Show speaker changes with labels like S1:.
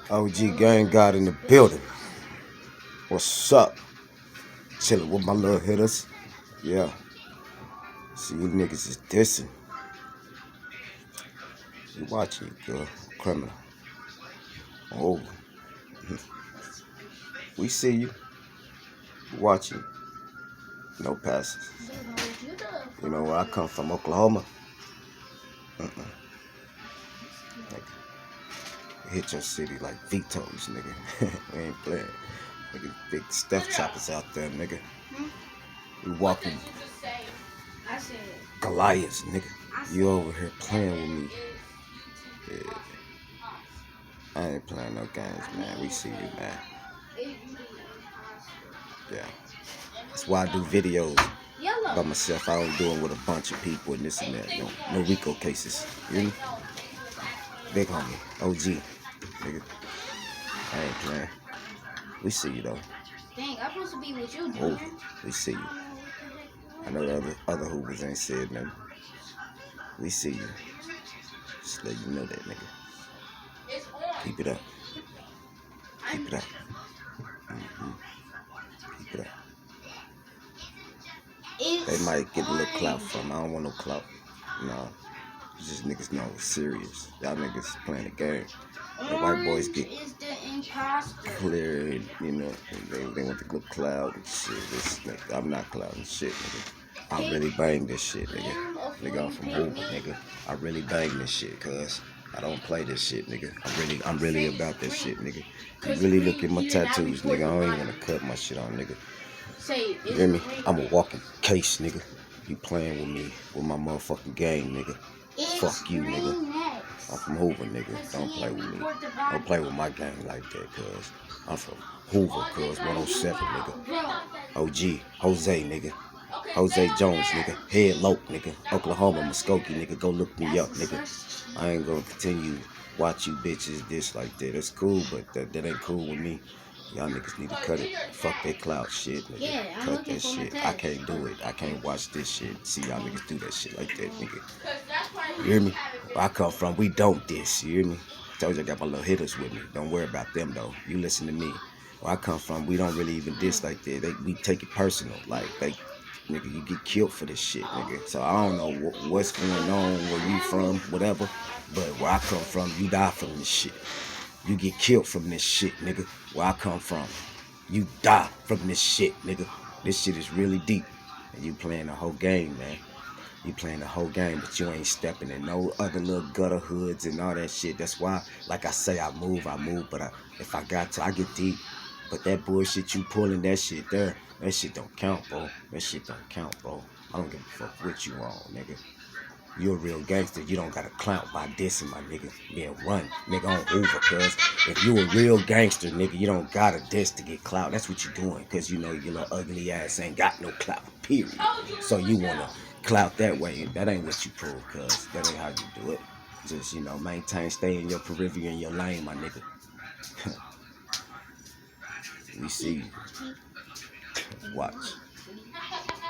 S1: OG Gang God in the building. What's up? Chilling with my little hitters. Yeah. See, you niggas is dissing. You watching, you girl. Criminal. Oh. We see you. We watching. No passes. You know where I come from, Oklahoma. Hit your city like vetoes, nigga. We ain't playing. Nigga, big Steph choppers out there, nigga. We walking Goliaths, nigga. You over here playing with me. Yeah. I ain't playing no games, man. We see you, man. Yeah. That's why I do videos by myself. I don't do it with a bunch of people and this and that. No Rico cases. You hear me? Big homie. OG. Nigga. I ain't playing. We see you, though.
S2: Dang, I'm supposed to be with you, dude.
S1: Oh, we see you. I know the other hoovers ain't said nothing. We see you. Just let you know that, nigga. Keep it up. Keep it up. Keep it up. They might get a little clout from. I don't want no clout. No. Just niggas know it's serious. Y'all niggas playing the game. The white boys get clear and, you know, they want the little cloud and shit. This, nigga, I'm not clouding shit, nigga. I really bang this shit, nigga. Nigga, I'm from Hoover, nigga. I really bang this shit, cuz I don't play this shit, nigga. I'm really about this shit, nigga. You really look at my tattoos, nigga. I don't even want to cut my shit on, nigga. You hear me? I'm a walking case, nigga. You playing with me, with my motherfucking gang, nigga. Fuck you, nigga. I'm from Hoover, nigga. Don't play with me. Don't play with my gang like that, cuz. I'm from Hoover, cuz. 107, nigga. OG. Jose, nigga. Jose Jones, nigga. Head Lope, nigga. Oklahoma, Muskogee, nigga. Go look me up, nigga. I ain't gonna continue watch you bitches this like that. That's cool, but that ain't cool with me. Y'all niggas need to cut it. Fuck that clout shit, nigga. Cut that shit. I can't do it. I can't watch this shit. See y'all niggas do that shit like that, nigga. You hear me? Where I come from, we don't diss. You hear me? Told you I got my little hitters with me. Don't worry about them, though. You listen to me. Where I come from, we don't really even diss like that. We take it personal. Like, nigga, you get killed for this shit, nigga. So I don't know what's going on, where you from, whatever. But where I come from, you die from this shit. You get killed from this shit, nigga. Where I come from, you die from this shit, nigga. This shit is really deep. And you playing the whole game, man. You playing the whole game, but you ain't stepping in no other little gutter hoods and all that shit. That's why, like I say, I move, but if I got to, I get deep. But that bullshit you pulling, that shit there, that shit don't count, bro. That shit don't count, bro. I don't give a fuck what you on, nigga. You a real gangster. You don't got a clout by dissing, my nigga. Being run, nigga, on Hoover, cuz. If you a real gangster, nigga, you don't got a diss to get clout. That's what you doing, cuz you know your little ugly ass ain't got no clout, period. So you want to clout that way. That ain't what you prove, cuz. That ain't how you do it. Just, you know, maintain, stay in your periphery and your lane, my nigga. We see you. Watch.